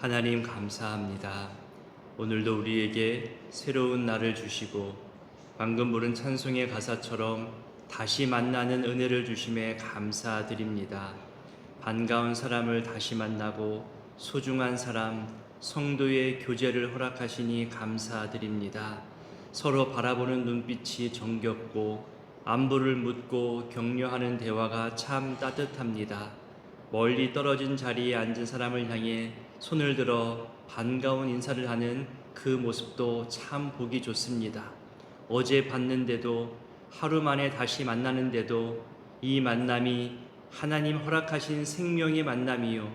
하나님 감사합니다. 오늘도 우리에게 새로운 날을 주시고 방금 부른 찬송의 가사처럼 다시 만나는 은혜를 주심에 감사드립니다. 반가운 사람을 다시 만나고 소중한 사람, 성도의 교제를 허락하시니 감사드립니다. 서로 바라보는 눈빛이 정겹고 안부를 묻고 격려하는 대화가 참 따뜻합니다. 멀리 떨어진 자리에 앉은 사람을 향해 손을 들어 반가운 인사를 하는 그 모습도 참 보기 좋습니다. 어제 봤는데도 하루 만에 다시 만나는데도 이 만남이 하나님 허락하신 생명의 만남이요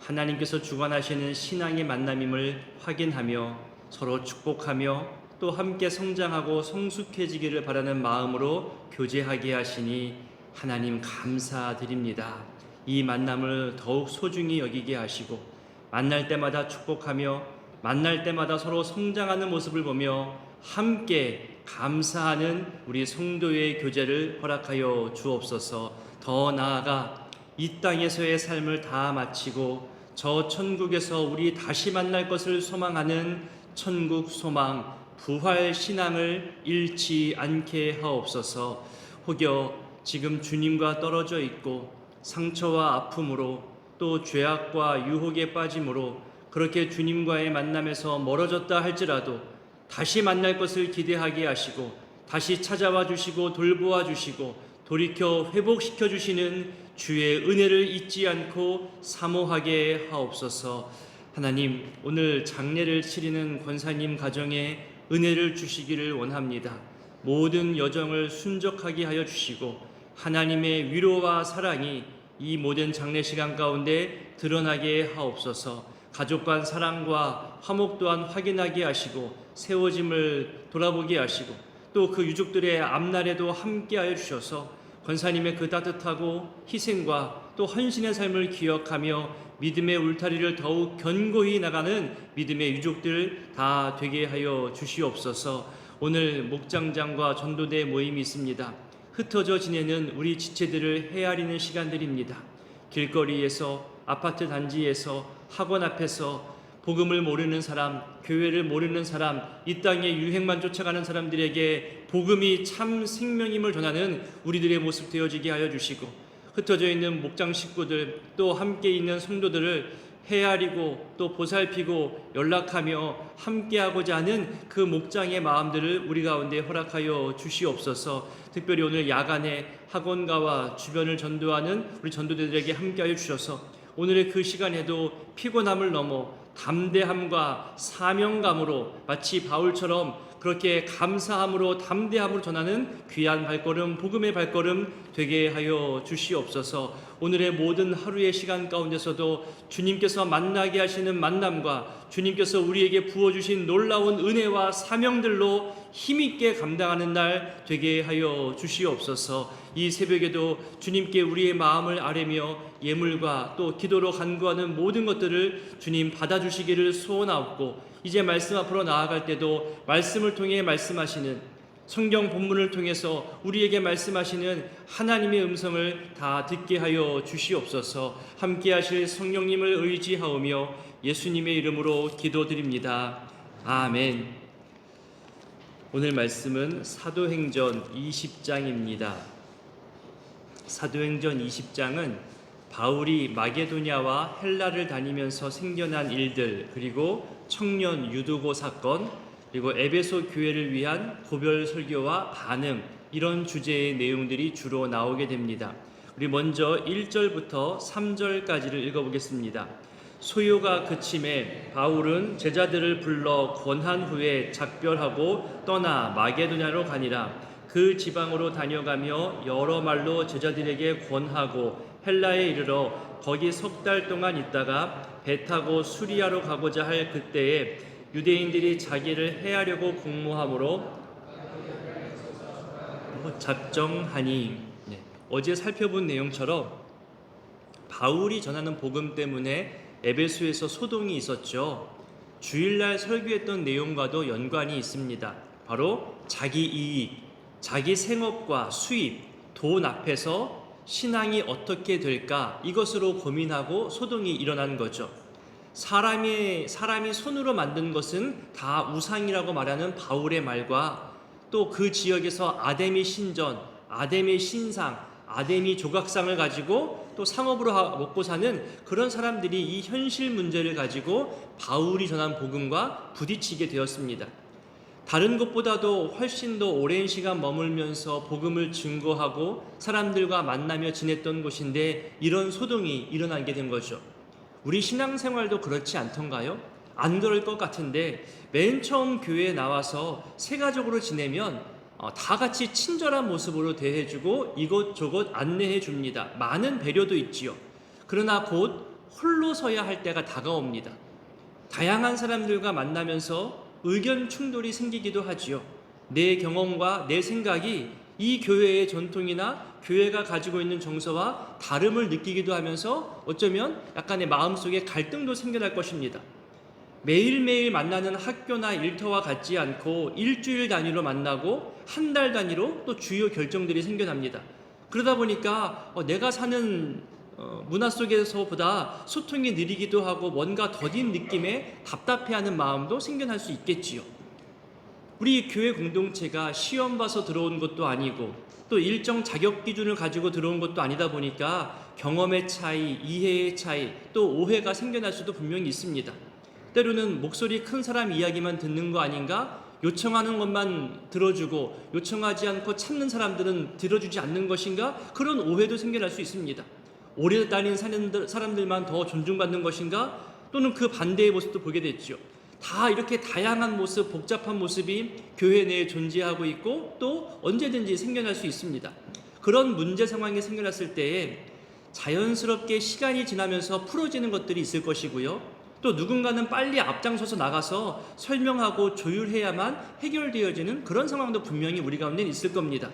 하나님께서 주관하시는 신앙의 만남임을 확인하며 서로 축복하며 또 함께 성장하고 성숙해지기를 바라는 마음으로 교제하게 하시니 하나님 감사드립니다. 이 만남을 더욱 소중히 여기게 하시고 만날 때마다 축복하며 만날 때마다 서로 성장하는 모습을 보며 함께 감사하는 우리 성도의 교제를 허락하여 주옵소서. 더 나아가 이 땅에서의 삶을 다 마치고 저 천국에서 우리 다시 만날 것을 소망하는 천국 소망, 부활 신앙을 잃지 않게 하옵소서. 혹여 지금 주님과 떨어져 있고 상처와 아픔으로 또 죄악과 유혹에 빠짐으로 그렇게 주님과의 만남에서 멀어졌다 할지라도 다시 만날 것을 기대하게 하시고 다시 찾아와 주시고 돌보아 주시고 돌이켜 회복시켜 주시는 주의 은혜를 잊지 않고 사모하게 하옵소서. 하나님, 오늘 장례를 치르는 권사님 가정에 은혜를 주시기를 원합니다. 모든 여정을 순적하게 하여 주시고 하나님의 위로와 사랑이 이 모든 장례시간 가운데 드러나게 하옵소서. 가족 간 사랑과 화목 또한 확인하게 하시고 세워짐을 돌아보게 하시고 또 그 유족들의 앞날에도 함께하여 주셔서 권사님의 그 따뜻하고 희생과 또 헌신의 삶을 기억하며 믿음의 울타리를 더욱 견고히 나가는 믿음의 유족들 다 되게 하여 주시옵소서. 오늘 목장장과 전도대 모임이 있습니다. 흩어져 지내는 우리 지체들을 헤아리는 시간들입니다. 길거리에서, 아파트 단지에서, 학원 앞에서 복음을 모르는 사람, 교회를 모르는 사람, 이 땅의 유행만 쫓아가는 사람들에게 복음이 참 생명임을 전하는 우리들의 모습 되어지게 하여 주시고 흩어져 있는 목장 식구들 또 함께 있는 성도들을 헤아리고 또 보살피고 연락하며 함께하고자 하는 그 목장의 마음들을 우리 가운데 허락하여 주시옵소서. 특별히 오늘 야간에 학원가와 주변을 전도하는 우리 전도대들에게 함께하여 주셔서 오늘의 그 시간에도 피곤함을 넘어 담대함과 사명감으로 마치 바울처럼 그렇게 감사함으로 담대함으로 전하는 귀한 발걸음, 복음의 발걸음 되게 하여 주시옵소서. 오늘의 모든 하루의 시간 가운데서도 주님께서 만나게 하시는 만남과 주님께서 우리에게 부어주신 놀라운 은혜와 사명들로 힘있게 감당하는 날 되게 하여 주시옵소서. 이 새벽에도 주님께 우리의 마음을 아뢰며 예물과 또 기도로 간구하는 모든 것들을 주님 받아주시기를 소원하옵고 이제 말씀 앞으로 나아갈 때도 말씀을 통해 말씀하시는 성경 본문을 통해서 우리에게 말씀하시는 하나님의 음성을 다 듣게 하여 주시옵소서. 함께 하실 성령님을 의지하오며 예수님의 이름으로 기도드립니다. 아멘. 오늘 말씀은 사도행전 20장입니다. 사도행전 20장은 바울이 마게도냐와 헬라를 다니면서 생겨난 일들, 그리고 청년 유두고 사건, 그리고 에베소 교회를 위한 고별 설교와 반응, 이런 주제의 내용들이 주로 나오게 됩니다. 우리 먼저 1절부터 3절까지를 읽어보겠습니다. 소요가 그침에 바울은 제자들을 불러 권한 후에 작별하고 떠나 마게도냐로 가니라. 그 지방으로 다녀가며 여러 말로 제자들에게 권하고 헬라에 이르러 거기 3달 동안 있다가 배 타고 수리아로 가고자 할 그때에 유대인들이 자기를 해하려고 공모함으로 작정하니. 어제 살펴본 내용처럼 바울이 전하는 복음 때문에 에베소에서 소동이 있었죠. 주일날 설교했던 내용과도 연관이 있습니다. 바로 자기 이익, 자기 생업과 수입, 돈 앞에서 신앙이 어떻게 될까, 이것으로 고민하고 소동이 일어난 거죠. 사람이 손으로 만든 것은 다 우상이라고 말하는 바울의 말과 또 그 지역에서 아데미 신전, 아데미 신상, 아데미 조각상을 가지고 또 상업으로 먹고 사는 그런 사람들이 이 현실 문제를 가지고 바울이 전한 복음과 부딪히게 되었습니다. 다른 것보다도 훨씬 더 오랜 시간 머물면서 복음을 증거하고 사람들과 만나며 지냈던 곳인데 이런 소동이 일어나게 된 거죠. 우리 신앙생활도 그렇지 않던가요? 안 그럴 것 같은데 맨 처음 교회에 나와서 새가족으로 지내면 다 같이 친절한 모습으로 대해주고 이것저것 안내해 줍니다. 많은 배려도 있지요. 그러나 곧 홀로 서야 할 때가 다가옵니다. 다양한 사람들과 만나면서 의견 충돌이 생기기도 하지요. 내 경험과 내 생각이 이 교회의 전통이나 교회가 가지고 있는 정서와 다름을 느끼기도 하면서 어쩌면 약간의 마음속에 갈등도 생겨날 것입니다. 매일매일 만나는 학교나 일터와 같지 않고 일주일 단위로 만나고 한 달 단위로 또 주요 결정들이 생겨납니다. 그러다 보니까 내가 사는 문화 속에서보다 소통이 느리기도 하고 뭔가 더딘 느낌에 답답해하는 마음도 생겨날 수 있겠지요. 우리 교회 공동체가 시험 봐서 들어온 것도 아니고 또 일정 자격 기준을 가지고 들어온 것도 아니다 보니까 경험의 차이, 이해의 차이, 또 오해가 생겨날 수도 분명히 있습니다. 때로는 목소리 큰 사람 이야기만 듣는 거 아닌가? 요청하는 것만 들어주고 요청하지 않고 참는 사람들은 들어주지 않는 것인가? 그런 오해도 생겨날 수 있습니다. 오래 다닌 사람들만 더 존중받는 것인가? 또는 그 반대의 모습도 보게 됐죠. 다 이렇게 다양한 모습, 복잡한 모습이 교회 내에 존재하고 있고 또 언제든지 생겨날 수 있습니다. 그런 문제 상황이 생겨났을 때에 자연스럽게 시간이 지나면서 풀어지는 것들이 있을 것이고요. 또 누군가는 빨리 앞장서서 나가서 설명하고 조율해야만 해결되어지는 그런 상황도 분명히 우리 가운데 있을 겁니다.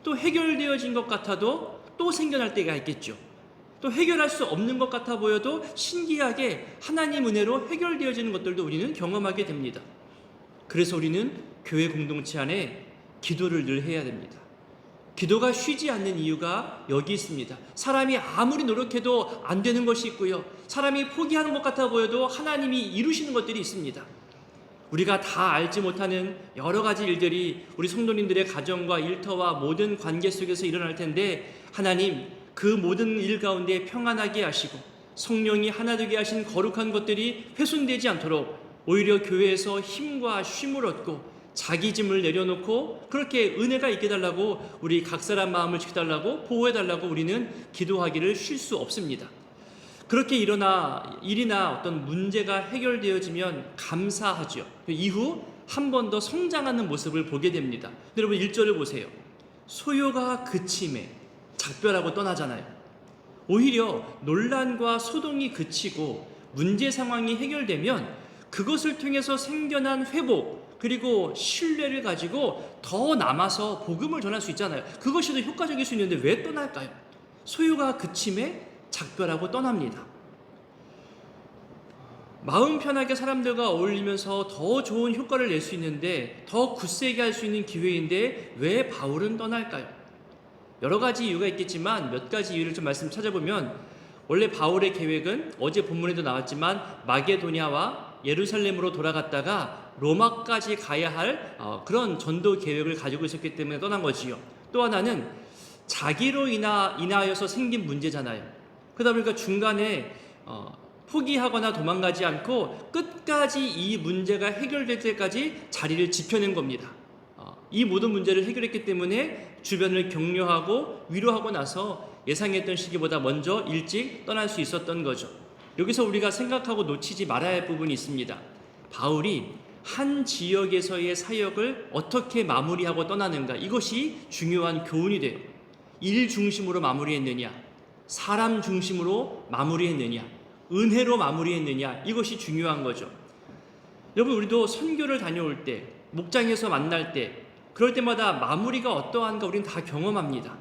또 해결되어진 것 같아도 또 생겨날 때가 있겠죠. 또 해결할 수 없는 것 같아 보여도 신기하게 하나님 은혜로 해결되어지는 것들도 우리는 경험하게 됩니다. 그래서 우리는 교회 공동체 안에 기도를 늘 해야 됩니다. 기도가 쉬지 않는 이유가 여기 있습니다. 사람이 아무리 노력해도 안 되는 것이 있고요. 사람이 포기하는 것 같아 보여도 하나님이 이루시는 것들이 있습니다. 우리가 다 알지 못하는 여러 가지 일들이 우리 성도님들의 가정과 일터와 모든 관계 속에서 일어날 텐데 하나님 그 모든 일 가운데 평안하게 하시고 성령이 하나 되게 하신 거룩한 것들이 훼손되지 않도록 오히려 교회에서 힘과 쉼을 얻고 자기 짐을 내려놓고 그렇게 은혜가 있게 달라고 우리 각 사람 마음을 지켜달라고 보호해달라고 우리는 기도하기를 쉴 수 없습니다. 그렇게 일이나 어떤 문제가 해결되어지면 감사하죠. 이후 한 번 더 성장하는 모습을 보게 됩니다. 여러분 1절을 보세요. 소요가 그침에 작별하고 떠나잖아요. 오히려 논란과 소동이 그치고 문제 상황이 해결되면 그것을 통해서 생겨난 회복 그리고 신뢰를 가지고 더 남아서 복음을 전할 수 있잖아요. 그것이 더 효과적일 수 있는데 왜 떠날까요? 소요가 그침에 작별하고 떠납니다. 마음 편하게 사람들과 어울리면서 더 좋은 효과를 낼 수 있는데 더 굳세게 할 수 있는 기회인데 왜 바울은 떠날까요? 여러 가지 이유가 있겠지만 몇 가지 이유를 좀 말씀 찾아보면 원래 바울의 계획은 어제 본문에도 나왔지만 마게도냐와 예루살렘으로 돌아갔다가 로마까지 가야 할 그런 전도 계획을 가지고 있었기 때문에 떠난 거지요. 또 하나는 자기로 인하여서 생긴 문제잖아요. 그러다 보니까 중간에 포기하거나 도망가지 않고 끝까지 이 문제가 해결될 때까지 자리를 지켜낸 겁니다. 이 모든 문제를 해결했기 때문에 주변을 격려하고 위로하고 나서 예상했던 시기보다 먼저 일찍 떠날 수 있었던 거죠. 여기서 우리가 생각하고 놓치지 말아야 할 부분이 있습니다. 바울이 한 지역에서의 사역을 어떻게 마무리하고 떠나는가, 이것이 중요한 교훈이 돼요. 일 중심으로 마무리했느냐, 사람 중심으로 마무리했느냐, 은혜로 마무리했느냐, 이것이 중요한 거죠. 여러분, 우리도 선교를 다녀올 때, 목장에서 만날 때, 그럴 때마다 마무리가 어떠한가 우리는 다 경험합니다.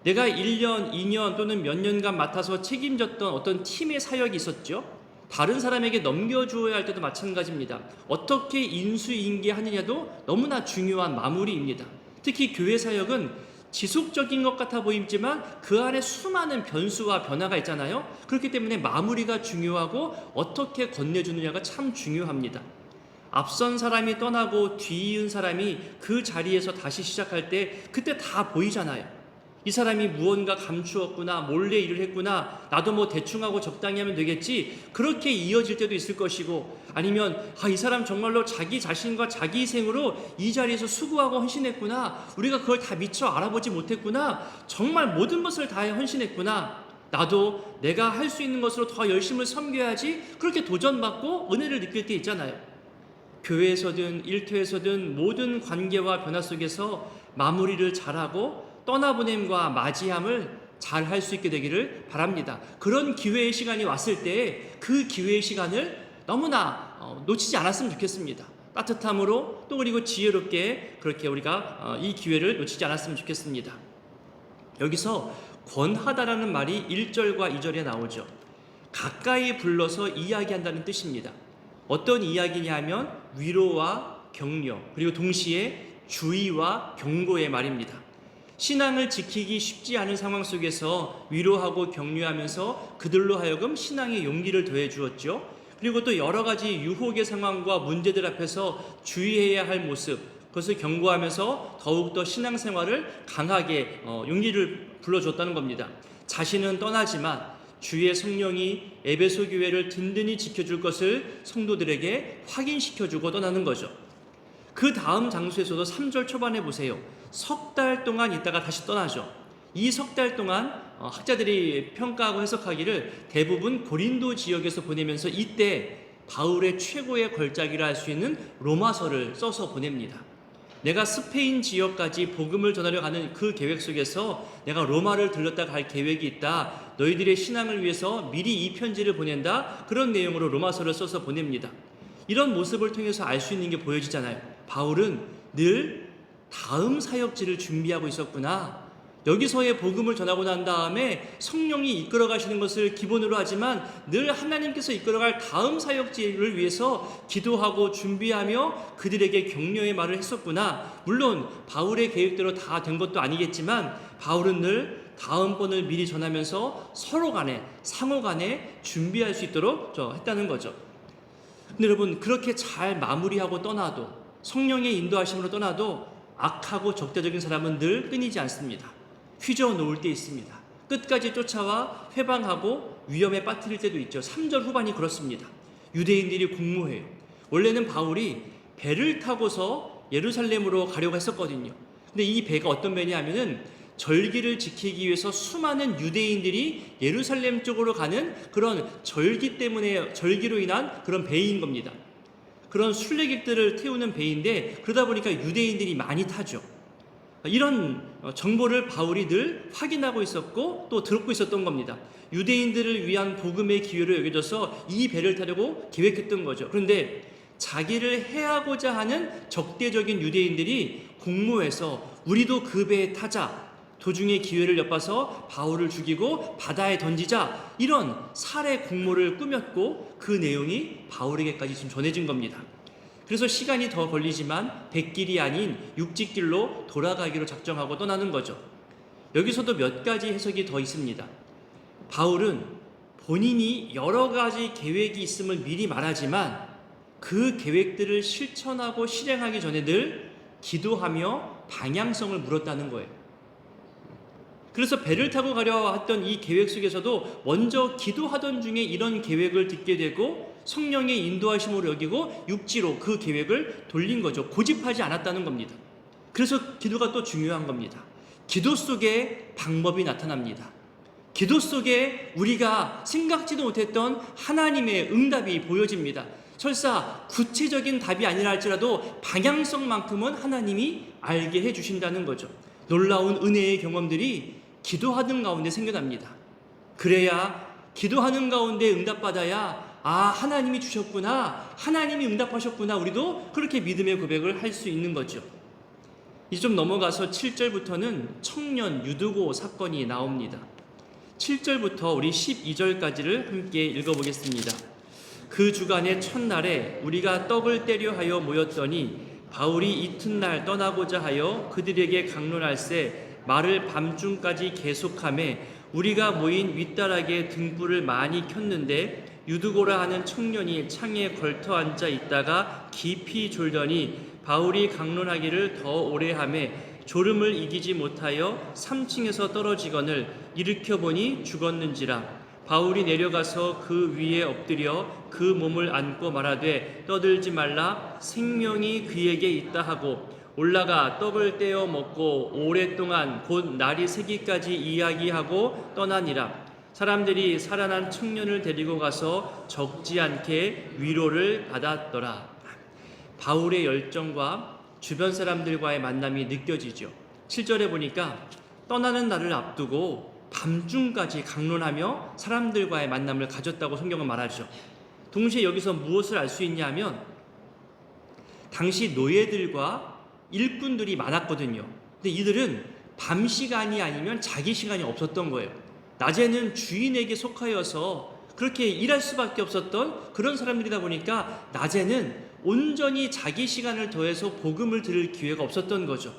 내가 1년, 2년 또는 몇 년간 맡아서 책임졌던 어떤 팀의 사역이 있었죠. 다른 사람에게 넘겨주어야 할 때도 마찬가지입니다. 어떻게 인수인계하느냐도 너무나 중요한 마무리입니다. 특히 교회 사역은 지속적인 것 같아 보이지만 그 안에 수많은 변수와 변화가 있잖아요. 그렇기 때문에 마무리가 중요하고 어떻게 건네주느냐가 참 중요합니다. 앞선 사람이 떠나고 뒤이은 사람이 그 자리에서 다시 시작할 때 그때 다 보이잖아요. 이 사람이 무언가 감추었구나, 몰래 일을 했구나, 나도 뭐 대충 하고 적당히 하면 되겠지, 그렇게 이어질 때도 있을 것이고, 아니면 이 사람 정말로 자기 자신과 자기 희생으로 이 자리에서 수고하고 헌신했구나, 우리가 그걸 다 미처 알아보지 못했구나, 정말 모든 것을 다해 헌신했구나, 나도 내가 할 수 있는 것으로 더 열심을 섬겨야지, 그렇게 도전받고 은혜를 느낄 때 있잖아요. 교회에서든 일터에서든 모든 관계와 변화 속에서 마무리를 잘하고 떠나보냄과 맞이함을 잘 할 수 있게 되기를 바랍니다. 그런 기회의 시간이 왔을 때 그 기회의 시간을 너무나 놓치지 않았으면 좋겠습니다. 따뜻함으로 또 그리고 지혜롭게 그렇게 우리가 이 기회를 놓치지 않았으면 좋겠습니다. 여기서 권하다라는 말이 1절과 2절에 나오죠. 가까이 불러서 이야기한다는 뜻입니다. 어떤 이야기냐면 위로와 격려, 그리고 동시에 주의와 경고의 말입니다. 신앙을 지키기 쉽지 않은 상황 속에서 위로하고 격려하면서 그들로 하여금 신앙의 용기를 더해 주었죠. 그리고 또 여러 가지 유혹의 상황과 문제들 앞에서 주의해야 할 모습, 그것을 경고하면서 더욱더 신앙생활을 강하게 용기를 불러줬다는 겁니다. 자신은 떠나지만 주의 성령이 에베소 교회를 든든히 지켜줄 것을 성도들에게 확인시켜주고 떠나는 거죠. 그 다음 장소에서도 3절 초반에 보세요. 석 달 동안 있다가 다시 떠나죠. 이 석 달 동안 학자들이 평가하고 해석하기를 대부분 고린도 지역에서 보내면서 이때 바울의 최고의 걸작이라 할 수 있는 로마서를 써서 보냅니다. 내가 스페인 지역까지 복음을 전하려 가는 그 계획 속에서 내가 로마를 들렀다 갈 계획이 있다. 너희들의 신앙을 위해서 미리 이 편지를 보낸다. 그런 내용으로 로마서를 써서 보냅니다. 이런 모습을 통해서 알 수 있는 게 보여지잖아요. 바울은 늘 다음 사역지를 준비하고 있었구나. 여기서의 복음을 전하고 난 다음에 성령이 이끌어 가시는 것을 기본으로 하지만 늘 하나님께서 이끌어갈 다음 사역지를 위해서 기도하고 준비하며 그들에게 격려의 말을 했었구나. 물론 바울의 계획대로 다 된 것도 아니겠지만 바울은 늘 다음번을 미리 전하면서 서로 간에 상호 간에 준비할 수 있도록 했다는 거죠. 근데 여러분, 그렇게 잘 마무리하고 떠나도, 성령의 인도하심으로 떠나도 악하고 적대적인 사람은 늘 끊이지 않습니다. 휘저어 놓을 때 있습니다. 끝까지 쫓아와 회방하고 위험에 빠뜨릴 때도 있죠. 3절 후반이 그렇습니다. 유대인들이 공모해요. 원래는 바울이 배를 타고서 예루살렘으로 가려고 했었거든요. 근데 이 배가 어떤 배냐면은 절기를 지키기 위해서 수많은 유대인들이 예루살렘 쪽으로 가는 그런 절기로 인한 그런 배인 겁니다. 그런 순례객들을 태우는 배인데, 그러다 보니까 유대인들이 많이 타죠. 이런 정보를 바울이 늘 확인하고 있었고 또 듣고 있었던 겁니다. 유대인들을 위한 복음의 기회로 여겨져서 이 배를 타려고 계획했던 거죠. 그런데 자기를 해하고자 하는 적대적인 유대인들이 공모해서 우리도 그 배에 타자, 도중에 기회를 엿봐서 바울을 죽이고 바다에 던지자, 이런 살해 공모를 꾸몄고 그 내용이 바울에게까지 지금 전해진 겁니다. 그래서 시간이 더 걸리지만 백길이 아닌 육지길로 돌아가기로 작정하고 떠나는 거죠. 여기서도 몇 가지 해석이 더 있습니다. 바울은 본인이 여러 가지 계획이 있음을 미리 말하지만 그 계획들을 실천하고 실행하기 전에 늘 기도하며 방향성을 물었다는 거예요. 그래서 배를 타고 가려 했던 이 계획 속에서도 먼저 기도하던 중에 이런 계획을 듣게 되고 성령의 인도하심으로 여기고 육지로 그 계획을 돌린 거죠. 고집하지 않았다는 겁니다. 그래서 기도가 또 중요한 겁니다. 기도 속에 방법이 나타납니다. 기도 속에 우리가 생각지도 못했던 하나님의 응답이 보여집니다. 설사 구체적인 답이 아니라 할지라도 방향성만큼은 하나님이 알게 해주신다는 거죠. 놀라운 은혜의 경험들이 기도하는 가운데 생겨납니다. 그래야 기도하는 가운데 응답받아야 하나님이 주셨구나, 하나님이 응답하셨구나, 우리도 그렇게 믿음의 고백을 할 수 있는 거죠. 이제 좀 넘어가서 7절부터는 청년 유두고 사건이 나옵니다. 7절부터 우리 12절까지를 함께 읽어보겠습니다. 그 주간의 첫날에 우리가 떡을 떼려 하여 모였더니 바울이 이튿날 떠나고자 하여 그들에게 강론할세 말을 밤중까지 계속하매 우리가 모인 윗다락에 등불을 많이 켰는데 유두고라 하는 청년이 창에 걸터 앉아 있다가 깊이 졸더니 바울이 강론하기를 더 오래 하매 졸음을 이기지 못하여 3층에서 떨어지거늘 일으켜 보니 죽었는지라. 바울이 내려가서 그 위에 엎드려 그 몸을 안고 말하되 떠들지 말라 생명이 그에게 있다 하고 올라가 떡을 떼어 먹고 오랫동안 곧 날이 새기까지 이야기하고 떠나니라. 사람들이 살아난 청년을 데리고 가서 적지 않게 위로를 받았더라. 바울의 열정과 주변 사람들과의 만남이 느껴지죠. 7절에 보니까 떠나는 날을 앞두고 밤중까지 강론하며 사람들과의 만남을 가졌다고 성경은 말하죠. 동시에 여기서 무엇을 알 수 있냐 하면 당시 노예들과 일꾼들이 많았거든요. 근데 이들은 밤 시간이 아니면 자기 시간이 없었던 거예요. 낮에는 주인에게 속하여서 그렇게 일할 수밖에 없었던 그런 사람들이다 보니까 낮에는 온전히 자기 시간을 더해서 복음을 들을 기회가 없었던 거죠.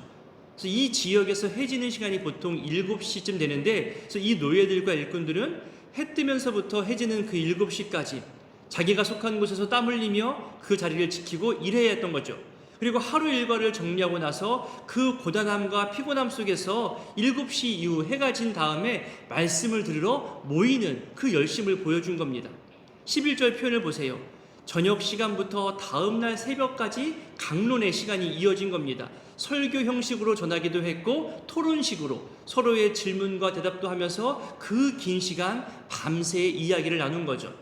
그래서 이 지역에서 해지는 시간이 보통 7시쯤 되는데, 그래서 이 노예들과 일꾼들은 해 뜨면서부터 해지는 그 7시까지 자기가 속한 곳에서 땀 흘리며 그 자리를 지키고 일해야 했던 거죠. 그리고 하루 일과를 정리하고 나서 그 고단함과 피곤함 속에서 7시 이후 해가 진 다음에 말씀을 들으러 모이는 그 열심을 보여준 겁니다. 11절 표현을 보세요. 저녁 시간부터 다음날 새벽까지 강론의 시간이 이어진 겁니다. 설교 형식으로 전하기도 했고 토론식으로 서로의 질문과 대답도 하면서 그 긴 시간 밤새 이야기를 나눈 거죠.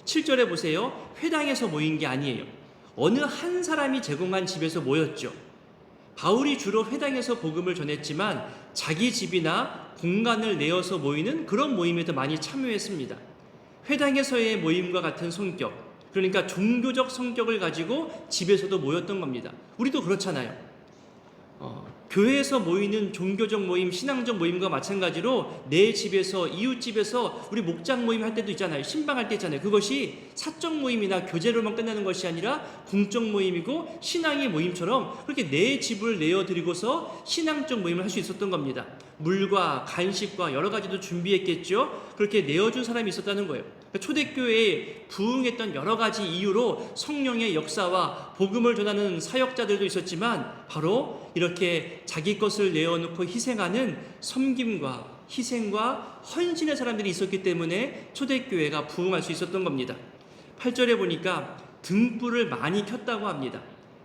7절에 보세요. 회당에서 모인 게 아니에요. 어느 한 사람이 제공한 집에서 모였죠. 바울이 주로 회당에서 복음을 전했지만 자기 집이나 공간을 내어서 모이는 그런 모임에도 많이 참여했습니다. 회당에서의 모임과 같은 성격, 그러니까 종교적 성격을 가지고 집에서도 모였던 겁니다. 우리도 그렇잖아요. 교회에서 모이는 종교적 모임, 신앙적 모임과 마찬가지로 내 집에서, 이웃집에서 우리 목장 모임 할 때도 있잖아요. 신방할 때 있잖아요. 그것이 사적 모임이나 교제로만 끝나는 것이 아니라 공적 모임이고 신앙의 모임처럼 그렇게 내 집을 내어드리고서 신앙적 모임을 할 수 있었던 겁니다. 물과 간식과 여러 가지도 준비했겠죠. 그렇게 내어준 사람이 있었다는 거예요. 초대교회에 부응했던 여러 가지 이유로 성령의 역사와 복음을 전하는 사역자들도 있었지만 바로 이렇게 자기 것을 내어놓고 희생하는 섬김과 희생과 헌신의 사람들이 있었기 때문에 초대교회가 부응할 수 있었던 겁니다. 8절에 보니까 등불을 많이 켰다고 합니다.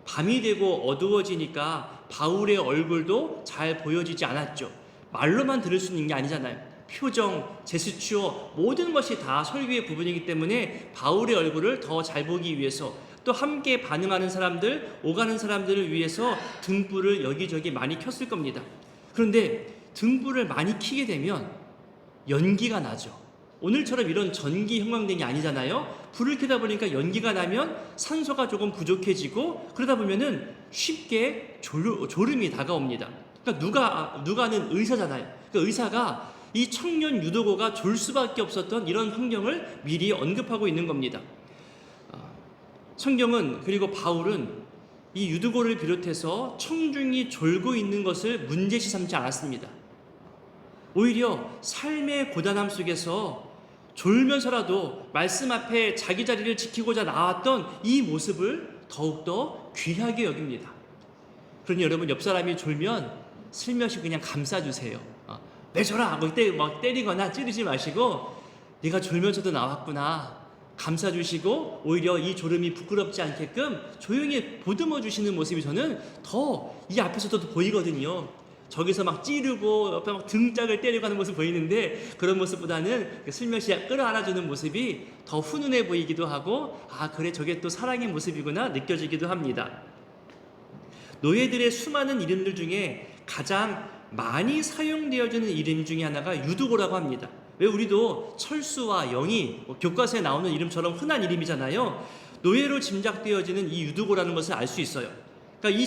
밤이 되고 어두워지니까 바울의 얼굴도 잘 보여지지 않았죠. 말로만 들을 수 있는 게 아니잖아요. 표정, 제스처 모든 것이 다 설교의 부분이기 때문에 바울의 얼굴을 더 잘 보기 위해서 또 함께 반응하는 사람들, 오가는 사람들을 위해서 등불을 여기저기 많이 켰을 겁니다. 그런데 등불을 많이 켜게 되면 연기가 나죠. 오늘처럼 이런 전기 형광등이 아니잖아요. 불을 켜다 보니까 연기가 나면 산소가 조금 부족해지고 그러다 보면은 쉽게 졸음이 다가옵니다. 그러니까 누가는 의사잖아요. 그러니까 의사가 이 청년 유도고가 졸 수밖에 없었던 이런 환경을 미리 언급하고 있는 겁니다. 성경은 그리고 바울은 이 유두고를 비롯해서 청중이 졸고 있는 것을 문제시 삼지 않았습니다. 오히려 삶의 고단함 속에서 졸면서라도 말씀 앞에 자기 자리를 지키고자 나왔던 이 모습을 더욱더 귀하게 여깁니다. 그러니 여러분 옆 사람이 졸면 슬며시 그냥 감싸주세요. 왜 졸아? 하고 막 때리거나 찌르지 마시고 네가 졸면서도 나왔구나. 감싸주시고 오히려 이 졸음이 부끄럽지 않게끔 조용히 보듬어 주시는 모습이 저는 더 이 앞에서도 보이거든요. 저기서 막 찌르고 옆에 막 등짝을 때리고 하는 모습 보이는데 그런 모습보다는 슬며시 끌어안아주는 모습이 더 훈훈해 보이기도 하고 아 그래 저게 또 사랑의 모습이구나 느껴지기도 합니다. 노예들의 수많은 이름들 중에 가장 많이 사용되어지는 이름 중에 하나가 유두고라고 합니다. 왜 우리도 철수와 영희, 교과서에 나오는 이름처럼 흔한 이름이잖아요. 노예로 짐작되어지는 이 유두고라는 것을 알 수 있어요. 그러니까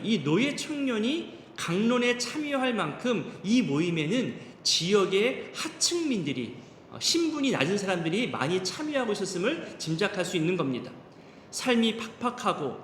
이 노예 청년이 강론에 참여할 만큼 이 모임에는 지역의 하층민들이, 신분이 낮은 사람들이 많이 참여하고 있었음을 짐작할 수 있는 겁니다. 삶이 팍팍하고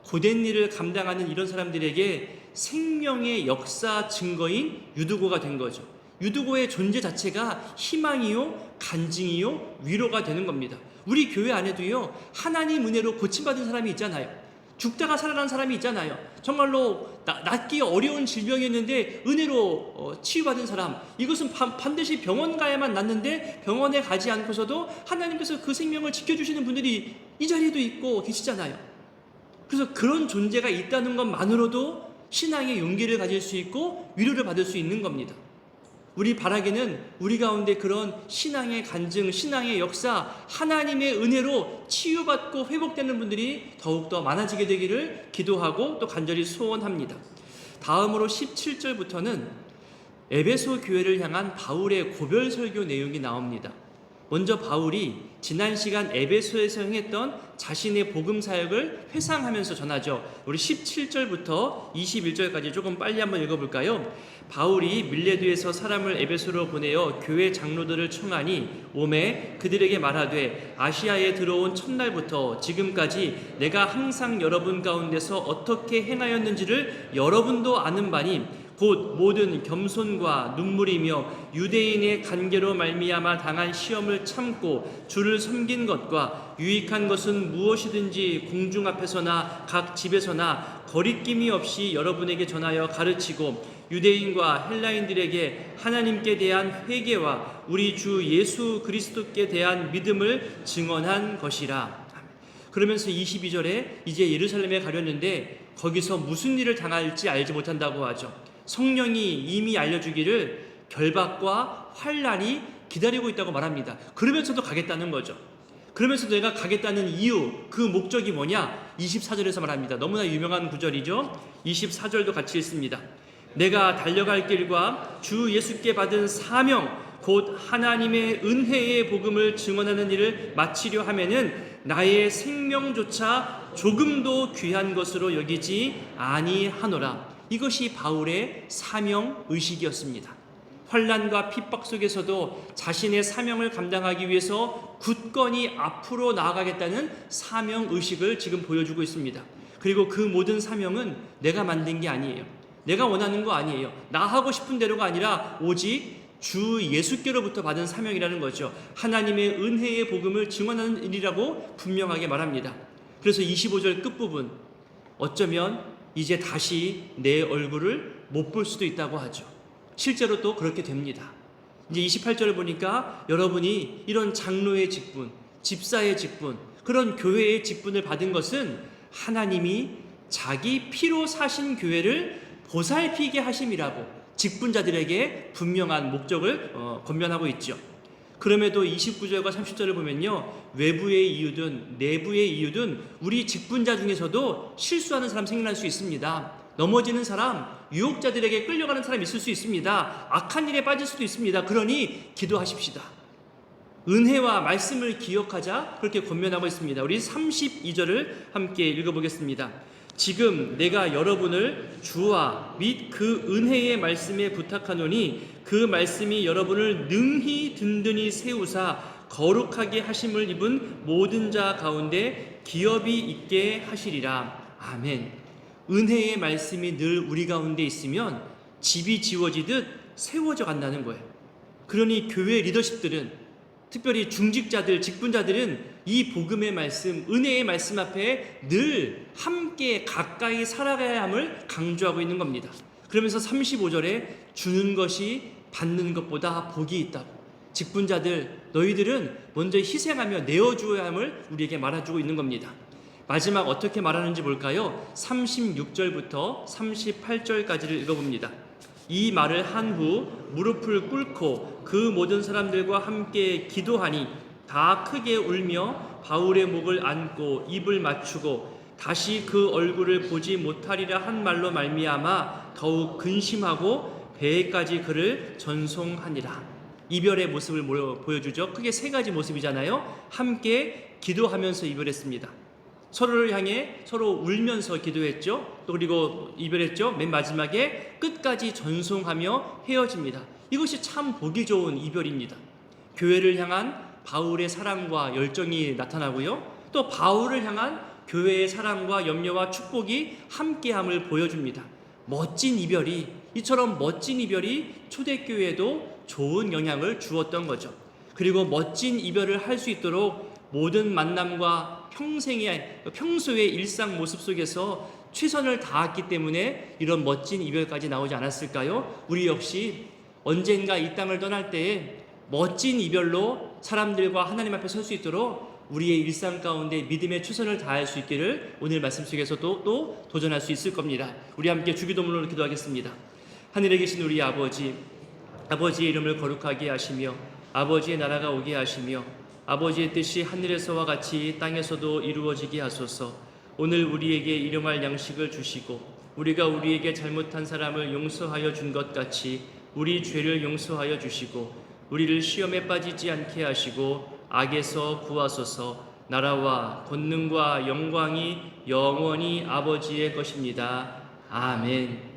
고된 일을 감당하는 이런 사람들에게 생명의 역사 증거인 유두고가 된 거죠. 유두고의 존재 자체가 희망이요, 간증이요, 위로가 되는 겁니다. 우리 교회 안에도요, 하나님 은혜로 고침받은 사람이 있잖아요. 죽다가 살아난 사람이 있잖아요. 정말로 낫기 어려운 질병이었는데 은혜로 치유받은 사람. 이것은 반드시 병원 가야만 낫는데 병원에 가지 않고서도 하나님께서 그 생명을 지켜주시는 분들이 이 자리에도 있고 계시잖아요. 그래서 그런 존재가 있다는 것만으로도 신앙의 용기를 가질 수 있고 위로를 받을 수 있는 겁니다. 우리 바라기는 우리 가운데 그런 신앙의 간증, 신앙의 역사, 하나님의 은혜로 치유받고 회복되는 분들이 더욱더 많아지게 되기를 기도하고 또 간절히 소원합니다. 다음으로 17절부터는 에베소 교회를 향한 바울의 고별 설교 내용이 나옵니다. 먼저 바울이 지난 시간 에베소에서 행했던 자신의 복음 사역을 회상하면서 전하죠. 우리 17절부터 21절까지 조금 빨리 한번 읽어볼까요? 바울이 밀레드에서 사람을 에베소로 보내어 교회 장로들을 청하니 오매 그들에게 말하되 아시아에 들어온 첫날부터 지금까지 내가 항상 여러분 가운데서 어떻게 행하였는지를 여러분도 아는 바니 곧 모든 겸손과 눈물이며 유대인의 간계로 말미암아 당한 시험을 참고 주를 섬긴 것과 유익한 것은 무엇이든지 공중 앞에서나 각 집에서나 거리낌이 없이 여러분에게 전하여 가르치고 유대인과 헬라인들에게 하나님께 대한 회개와 우리 주 예수 그리스도께 대한 믿음을 증언한 것이라. 그러면서 22절에 이제 예루살렘에 가려는데 거기서 무슨 일을 당할지 알지 못한다고 하죠. 성령이 이미 알려주기를 결박과 환난이 기다리고 있다고 말합니다. 그러면서도 가겠다는 거죠. 그러면서 내가 가겠다는 이유, 그 목적이 뭐냐? 24절에서 말합니다. 너무나 유명한 구절이죠. 24절도 같이 읽습니다. 내가 달려갈 길과 주 예수께 받은 사명 곧 하나님의 은혜의 복음을 증언하는 일을 마치려 하면은 나의 생명조차 조금도 귀한 것으로 여기지 아니하노라. 이것이 바울의 사명 의식이었습니다. 환난과 핍박 속에서도 자신의 사명을 감당하기 위해서 굳건히 앞으로 나아가겠다는 사명 의식을 지금 보여주고 있습니다. 그리고 그 모든 사명은 내가 만든 게 아니에요. 내가 원하는 거 아니에요. 나 하고 싶은 대로가 아니라 오직 주 예수께로부터 받은 사명이라는 거죠. 하나님의 은혜의 복음을 증언하는 일이라고 분명하게 말합니다. 그래서 25절 끝부분, 어쩌면 이제 다시 내 얼굴을 못 볼 수도 있다고 하죠. 실제로 또 그렇게 됩니다. 이제 28절을 보니까 여러분이 이런 장로의 직분, 집사의 직분, 그런 교회의 직분을 받은 것은 하나님이 자기 피로 사신 교회를 보살피게 하심이라고 직분자들에게 분명한 목적을 권면하고 있죠. 그럼에도 29절과 30절을 보면요, 외부의 이유든 내부의 이유든 우리 직분자 중에서도 실수하는 사람 생겨날 수 있습니다. 넘어지는 사람, 유혹자들에게 끌려가는 사람 있을 수 있습니다. 악한 일에 빠질 수도 있습니다. 그러니 기도하십시다. 은혜와 말씀을 기억하자, 그렇게 권면하고 있습니다. 우리 32절을 함께 읽어보겠습니다. 지금 내가 여러분을 주와 및 그 은혜의 말씀에 부탁하노니 그 말씀이 여러분을 능히 든든히 세우사 거룩하게 하심을 입은 모든 자 가운데 기업이 있게 하시리라. 아멘. 은혜의 말씀이 늘 우리 가운데 있으면 집이 지워지듯 세워져 간다는 거예요. 그러니 교회 리더십들은, 특별히 중직자들, 직분자들은 이 복음의 말씀, 은혜의 말씀 앞에 늘 함께 가까이 살아가야 함을 강조하고 있는 겁니다. 그러면서 35절에 주는 것이 받는 것보다 복이 있다고, 직분자들 너희들은 먼저 희생하며 내어주어야 함을 우리에게 말해주고 있는 겁니다. 마지막 어떻게 말하는지 볼까요? 36절부터 38절까지를 읽어봅니다. 이 말을 한 후 무릎을 꿇고 그 모든 사람들과 함께 기도하니 다 크게 울며 바울의 목을 안고 입을 맞추고 다시 그 얼굴을 보지 못하리라 한 말로 말미암아 더욱 근심하고 배에까지 그를 전송하니라. 이별의 모습을 보여주죠. 크게 세 가지 모습이잖아요. 함께 기도하면서 이별했습니다. 서로를 향해 서로 울면서 기도했죠. 또 그리고 이별했죠. 맨 마지막에 끝까지 전송하며 헤어집니다. 이것이 참 보기 좋은 이별입니다. 교회를 향한 바울의 사랑과 열정이 나타나고요. 또 바울을 향한 교회의 사랑과 염려와 축복이 함께함을 보여줍니다. 멋진 이별이, 이처럼 멋진 이별이 초대교회에도 좋은 영향을 주었던 거죠. 그리고 멋진 이별을 할 수 있도록 모든 만남과 평소의 일상 모습 속에서 최선을 다했기 때문에 이런 멋진 이별까지 나오지 않았을까요? 우리 역시 언젠가 이 땅을 떠날 때에 멋진 이별로 사람들과 하나님 앞에 설 수 있도록 우리의 일상 가운데 믿음의 최선을 다할 수 있기를 오늘 말씀 속에서도 또 도전할 수 있을 겁니다. 우리 함께 주기도문으로 기도하겠습니다. 하늘에 계신 우리 아버지, 아버지의 이름을 거룩하게 하시며 아버지의 나라가 오게 하시며 아버지의 뜻이 하늘에서와 같이 땅에서도 이루어지게 하소서. 오늘 우리에게 일용할 양식을 주시고 우리가 우리에게 잘못한 사람을 용서하여 준 것 같이 우리 죄를 용서하여 주시고 우리를 시험에 빠지지 않게 하시고 악에서 구하소서. 나라와 권능과 영광이 영원히 아버지의 것입니다. 아멘.